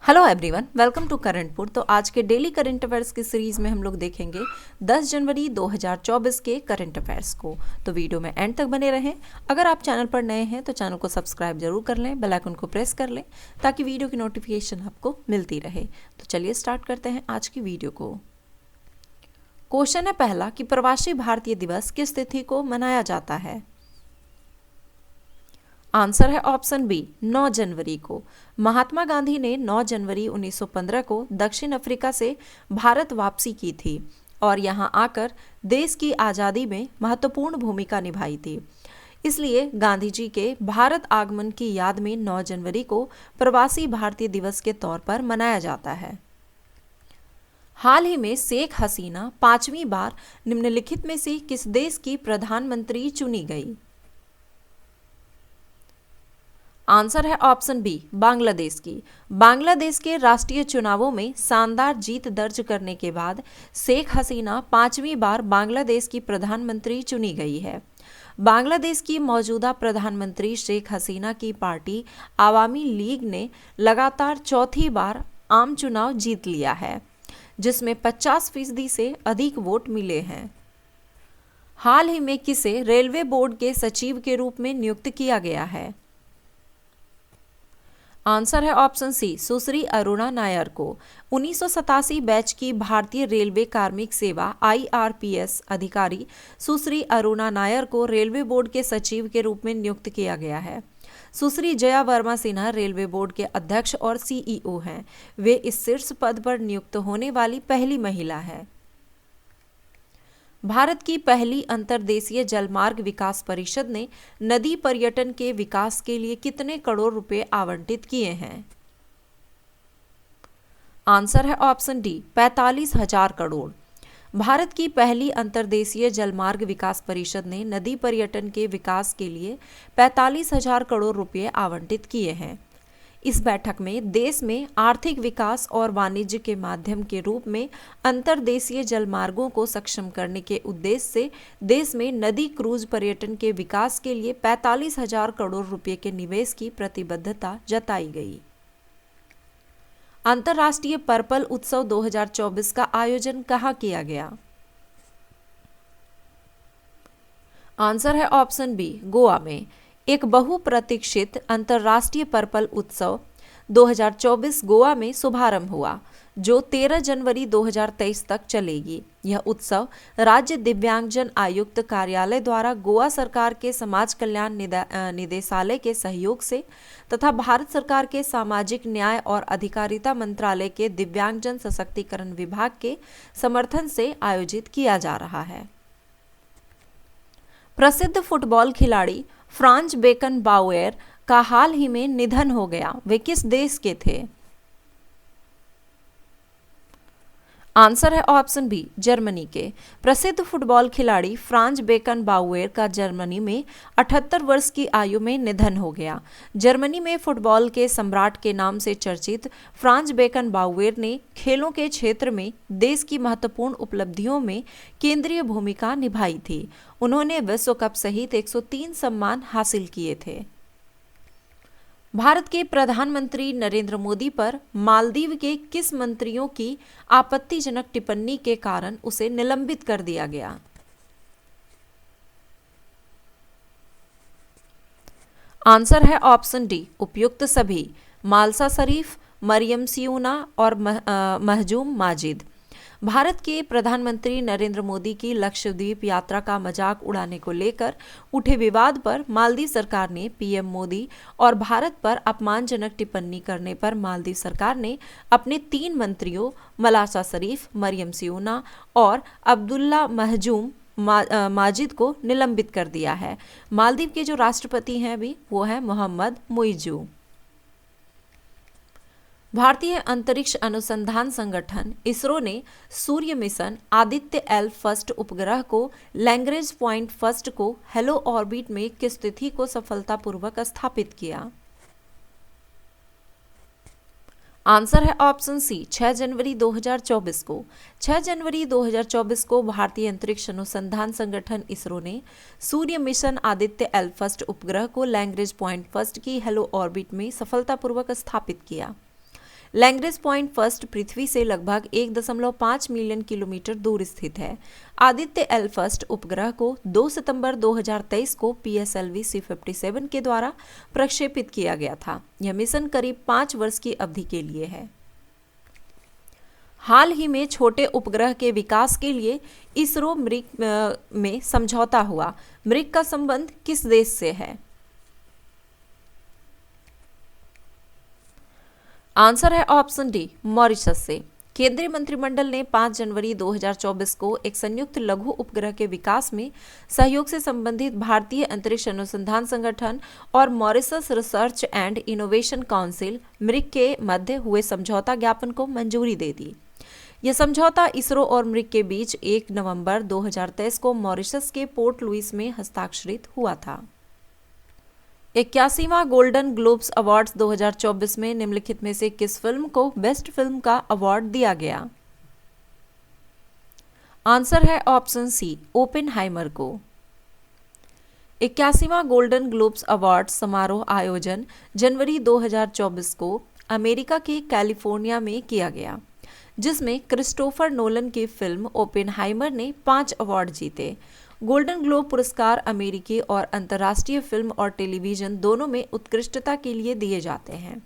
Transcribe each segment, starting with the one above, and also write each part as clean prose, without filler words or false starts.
Hello everyone, welcome to करंटपुर। तो आज के डेली करंट अफेयर्स की सीरीज में हम लोग देखेंगे 10 जनवरी 2024 के करंट अफेयर्स को। तो वीडियो में एंड तक बने रहें। अगर आप चैनल पर नए हैं तो चैनल को सब्सक्राइब जरूर कर लें, बेल आइकन को प्रेस कर लें ताकि वीडियो की नोटिफिकेशन आपको मिलती रहे। तो चलिए स्टार्ट करते हैं आज की वीडियो को। क्वेश्चन है पहला कि प्रवासी भारतीय दिवस किस तिथि को मनाया जाता है। आंसर है ऑप्शन बी 9 जनवरी को। महात्मा गांधी ने 9 जनवरी 1915 को दक्षिण अफ्रीका से भारत वापसी की थी और यहां आकर देश की आज़ादी में महत्वपूर्ण भूमिका निभाई थी। इसलिए गांधी जी के भारत आगमन की याद में 9 जनवरी को प्रवासी भारतीय दिवस के तौर पर मनाया जाता है। हाल ही में शेख हसीना 5वीं बार निम्नलिखित में से किस देश की प्रधानमंत्री चुनी गई। आंसर है ऑप्शन बी बांग्लादेश की। बांग्लादेश के राष्ट्रीय चुनावों में शानदार जीत दर्ज करने के बाद शेख हसीना 5वीं बार बांग्लादेश की प्रधानमंत्री चुनी गई है। बांग्लादेश की मौजूदा प्रधानमंत्री शेख हसीना की पार्टी आवामी लीग ने लगातार चौथी बार आम चुनाव जीत लिया है, जिसमें 50% से अधिक वोट मिले हैं। हाल ही में किसे रेलवे बोर्ड के सचिव के रूप में नियुक्त किया गया है। आंसर है ऑप्शन सी सुश्री अरुणा नायर को। 1987 बैच की भारतीय रेलवे कार्मिक सेवा IRPS अधिकारी सुश्री अरुणा नायर को रेलवे बोर्ड के सचिव के रूप में नियुक्त किया गया है। सुश्री जया वर्मा सिन्हा रेलवे बोर्ड के अध्यक्ष और CEO हैं। वे इस शीर्ष पद पर नियुक्त होने वाली पहली महिला है। भारत की पहली अंतर्देशीय जलमार्ग विकास परिषद ने नदी पर्यटन के विकास के लिए कितने करोड़ रुपए आवंटित किए हैं। आंसर है ऑप्शन डी 45,000 करोड़। भारत की पहली अंतर्देशीय जलमार्ग विकास परिषद ने नदी पर्यटन के विकास के लिए 45,000 करोड़ रुपए आवंटित किए हैं। इस बैठक में देश में आर्थिक विकास और वाणिज्य के माध्यम के रूप में अंतर्देशीय जलमार्गों को सक्षम करने के उद्देश्य से देश में नदी क्रूज पर्यटन के विकास के लिए 45,000 करोड़ रुपए के निवेश की प्रतिबद्धता जताई गई। अंतर्राष्ट्रीय पर्पल उत्सव 2024 का आयोजन कहाँ किया गया। आंसर है ऑप्शन बी गोवा में। एक बहुप्रतीक्षित अंतर्राष्ट्रीय पर्पल उत्सव 2024 गोवा में शुभारंभ हुआ, जो 13 जनवरी 2023 तक चलेगी। यह उत्सव राज्य दिव्यांगजन आयुक्त कार्यालय द्वारा गोवा सरकार के समाज कल्याण निदेशालय के सहयोग से तथा भारत सरकार के सामाजिक न्याय और अधिकारिता मंत्रालय के दिव्यांगजन सशक्तिकरण विभाग के समर्थन से आयोजित किया जा रहा है। प्रसिद्ध फुटबॉल खिलाड़ी फ्रांज बेकनबाउएर का हाल ही में निधन हो गया। वे किस देश के थे। आंसर है ऑप्शन बी जर्मनी के। प्रसिद्ध फुटबॉल खिलाड़ी फ्रांज बेकनबाउएर का जर्मनी में 78 वर्ष की आयु में निधन हो गया। जर्मनी में फुटबॉल के सम्राट के नाम से चर्चित फ्रांज बेकनबाउएर ने खेलों के क्षेत्र में देश की महत्वपूर्ण उपलब्धियों में केंद्रीय भूमिका निभाई थी। उन्होंने विश्व कप सहित 103 सम्मान हासिल किए थे। भारत के प्रधानमंत्री नरेंद्र मोदी पर मालदीव के किस मंत्रियों की आपत्तिजनक टिप्पणी के कारण उसे निलंबित कर दिया गया। आंसर है ऑप्शन डी उपयुक्त सभी। मालसा शरीफ, मरियम सियूना और महजूम माजिद। भारत के प्रधानमंत्री नरेंद्र मोदी की लक्षद्वीप यात्रा का मजाक उड़ाने को लेकर उठे विवाद पर मालदीव सरकार ने PM मोदी और भारत पर अपमानजनक टिप्पणी करने पर मालदीव सरकार ने अपने 3 मंत्रियों मलासा शरीफ, मरियम सियूना और अब्दुल्ला महजूम माजिद को निलंबित कर दिया है। मालदीव के जो राष्ट्रपति हैं अभी वो है मोहम्मद मुइजू। भारतीय अंतरिक्ष अनुसंधान संगठन इसरो ने सूर्य मिशन आदित्य L फर्स्ट उपग्रह को लैग्रेंज पॉइंट फर्स्ट को हेलो ऑर्बिट में किस तिथि को सफलतापूर्वक स्थापित किया। आंसर है ऑप्शन सी 6 जनवरी 2024 को। 6 जनवरी 2024 को भारतीय अंतरिक्ष अनुसंधान संगठन इसरो ने सूर्य मिशन आदित्य L फर्स्ट उपग्रह को लैग्रेंज पॉइंट फर्स्ट की हेलो ऑर्बिट में सफलतापूर्वक स्थापित किया। लैंग्रेज पॉइंट फर्स्ट पृथ्वी से लगभग 1.5 मिलियन किलोमीटर दूर स्थित है। आदित्य एल फर्स्ट उपग्रह को 2 सितंबर 2023 को PSLV C57 के द्वारा प्रक्षेपित किया गया था। यह मिशन करीब 5 वर्ष की अवधि के लिए है। हाल ही में छोटे उपग्रह के विकास के लिए इसरो मृग में समझौता हुआ। मृग का संबंध किस देश से है? आंसर है ऑप्शन डी, मॉरिशस से। केंद्रीय मंत्रिमंडल ने 5 जनवरी 2024 को एक संयुक्त लघु उपग्रह के विकास में सहयोग से संबंधित भारतीय अंतरिक्ष अनुसंधान संगठन और Mauritius research and innovation council मृग के मध्य हुए समझौता ज्ञापन को मंजूरी दे दी। यह समझौता इसरो और मृग के बीच 1 नवंबर 2023 को मॉरिशस के पोर्ट लुइस में हस्ताक्षरित हुआ था। 81वां गोल्डन ग्लोब्स अवार्ड्स 2024 में निम्नलिखित में से किस फिल्म को बेस्ट फिल्म का अवार्ड दिया गया? आंसर है ऑप्शन सी, ओपेनहाइमर को। 81वां गोल्डन ग्लोब्स अवार्ड समारोह आयोजन जनवरी 2024 को अमेरिका के कैलिफोर्निया में किया गया, जिसमें क्रिस्टोफर नोलन की फिल्म ओपेनहाइमर ने 5 अवार्ड जीते। गोल्डन ग्लोब पुरस्कार अमेरिकी और अंतर्राष्ट्रीय फिल्म और टेलीविजन दोनों में उत्कृष्टता के लिए दिए जाते हैं।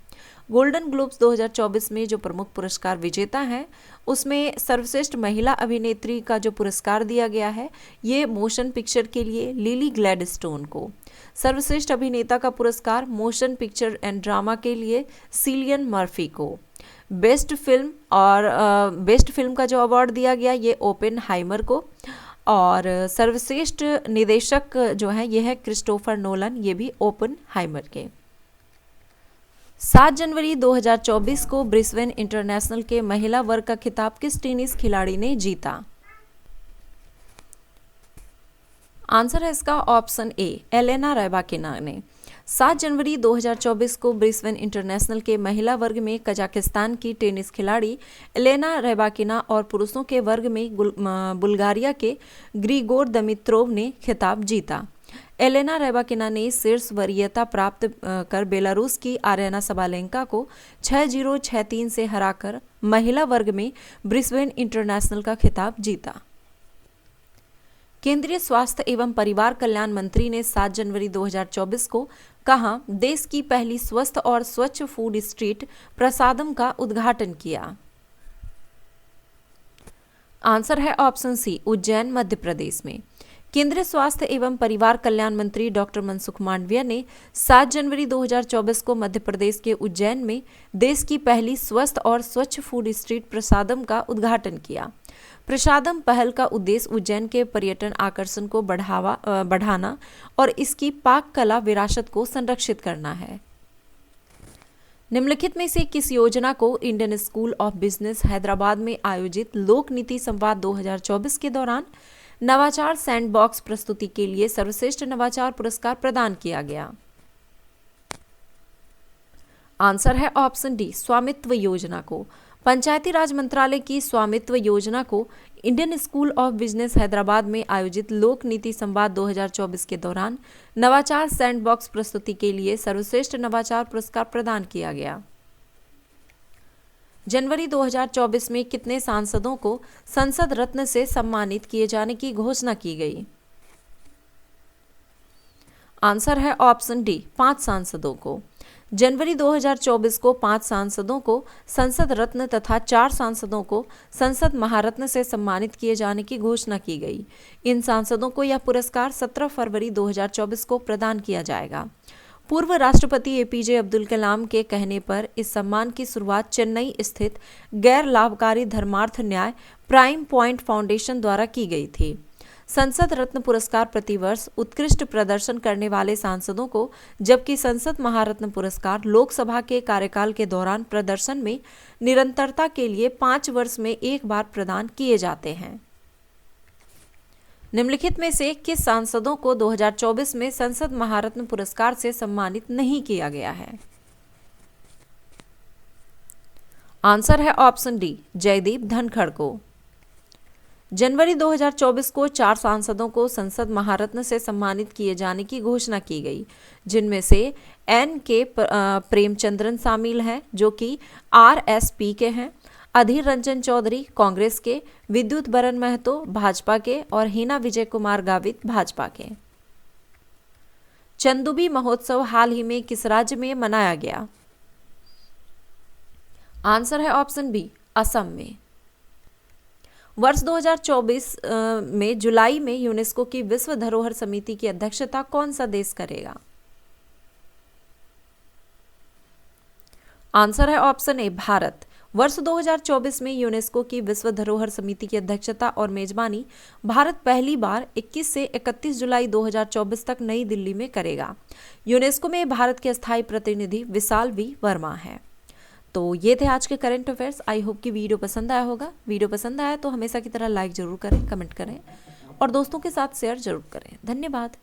गोल्डन ग्लोब्स 2024 में जो प्रमुख पुरस्कार विजेता हैं, उसमें सर्वश्रेष्ठ महिला अभिनेत्री का जो पुरस्कार दिया गया है, ये मोशन पिक्चर के लिए लिली ग्लैडस्टोन को। सर्वश्रेष्ठ अभिनेता का पुरस्कार मोशन पिक्चर एंड ड्रामा के लिए सिलियन मर्फी को। बेस्ट फिल्म का जो अवार्ड दिया गया ये ओपेनहाइमर को, और सर्वश्रेष्ठ निदेशक जो है ये है क्रिस्टोफर नोलन, ये भी ओपेनहाइमर के। 7 जनवरी 2024 को ब्रिस्बेन इंटरनेशनल के महिला वर्ग का खिताब किस टेनिस खिलाड़ी ने जीता? आंसर है इसका ऑप्शन ए, एलेना रैबाकिना ने। 7 जनवरी 2024 को ब्रिस्बेन इंटरनेशनल के महिला वर्ग में कजाकिस्तान की टेनिस खिलाड़ी एलेना रैबाकिना और पुरुषों के वर्ग में बुल्गारिया के ग्रिगोर दमित्रोव ने खिताब जीता। एलेना रैबाकिना ने शीर्ष वरीयता प्राप्त कर बेलारूस की आर्याना सबालेंका को 6-0, 6-3 से हराकर महिला वर्ग में ब्रिस्बेन इंटरनेशनल का खिताब जीता। केंद्रीय स्वास्थ्य एवं परिवार कल्याण मंत्री ने 7 जनवरी 2024 को कहा, देश की पहली स्वस्थ और स्वच्छ फूड स्ट्रीट प्रसादम का उद्घाटन किया? आंसर है ऑप्शन सी, उज्जैन मध्य प्रदेश में। केंद्रीय स्वास्थ्य एवं परिवार कल्याण मंत्री डॉक्टर मनसुख मांडविया ने 7 जनवरी 2024 को मध्य प्रदेश के उज्जैन में देश की पहली स्वस्थ और स्वच्छ फूड स्ट्रीट प्रसादम का उद्घाटन किया। प्रसादम पहल का उद्देश्य उज्जैन के पर्यटन आकर्षण को बढ़ाना और इसकी पाक कला विरासत को संरक्षित करना है। निम्नलिखित में से किस योजना को Indian school of business Hyderabad में आयोजित लोक नीति संवाद 2024 के दौरान नवाचार सैंडबॉक्स प्रस्तुति के लिए सर्वश्रेष्ठ नवाचार पुरस्कार प्रदान किया गया? आंसर है ऑप्शन डी, स्वामित्व योजना को। पंचायती राज मंत्रालय की स्वामित्व योजना को Indian school of business Hyderabad में आयोजित लोक नीति संवाद 2024 के दौरान नवाचार सैंडबॉक्स प्रस्तुति के लिए सर्वश्रेष्ठ नवाचार पुरस्कार प्रदान किया गया। जनवरी 2024 में कितने सांसदों को संसद रत्न से सम्मानित किए जाने की घोषणा की गई? आंसर है ऑप्शन डी, 5 सांसदों को। जनवरी 2024 को 5 सांसदों को संसद रत्न तथा 4 सांसदों को संसद महारत्न से सम्मानित किए जाने की घोषणा की गई। इन सांसदों को यह पुरस्कार 17 फरवरी 2024 को प्रदान किया जाएगा। पूर्व राष्ट्रपति APJ अब्दुल कलाम के कहने पर इस सम्मान की शुरुआत चेन्नई स्थित गैर लाभकारी धर्मार्थ न्याय प्राइम पॉइंट फाउंडेशन द्वारा की गई थी। संसद रत्न पुरस्कार प्रतिवर्ष उत्कृष्ट प्रदर्शन करने वाले सांसदों को, जबकि संसद महारत्न पुरस्कार लोकसभा के कार्यकाल के दौरान प्रदर्शन में निरंतरता के लिए 5 वर्ष में एक बार प्रदान किए जाते हैं। निम्नलिखित में से किस सांसदों को 2024 में संसद महारत्न पुरस्कार से सम्मानित नहीं किया गया है? आंसर है ऑप्शन डी, जयदीप धनखड़ को। जनवरी 2024 को 4 सांसदों को संसद महारत्न से सम्मानित किए जाने की घोषणा की गई, जिनमें से N.K. प्रेमचंद्रन शामिल हैं, जो कि RSP के हैं, अधीर रंजन चौधरी कांग्रेस के, विद्युत बरन महतो भाजपा के और हिना विजय कुमार गावित भाजपा के। चंदुबी महोत्सव हाल ही में किस राज्य में मनाया गया? आंसर है ऑप्शन बी, असम में। वर्ष 2024 में जुलाई में यूनेस्को की विश्व धरोहर समिति की अध्यक्षता कौन सा देश करेगा? आंसर है ऑप्शन ए, भारत। वर्ष 2024 में यूनेस्को की विश्व धरोहर समिति की अध्यक्षता और मेजबानी भारत पहली बार 21 से 31 जुलाई 2024 तक नई दिल्ली में करेगा। यूनेस्को में भारत के अस्थायी प्रतिनिधि विशाल वी वर्मा है। तो ये थे आज के करंट अफेयर्स। आई होप कि वीडियो पसंद आया होगा। वीडियो पसंद आया तो हमेशा की तरह लाइक जरूर करें, कमेंट करें और दोस्तों के साथ शेयर जरूर करें। धन्यवाद।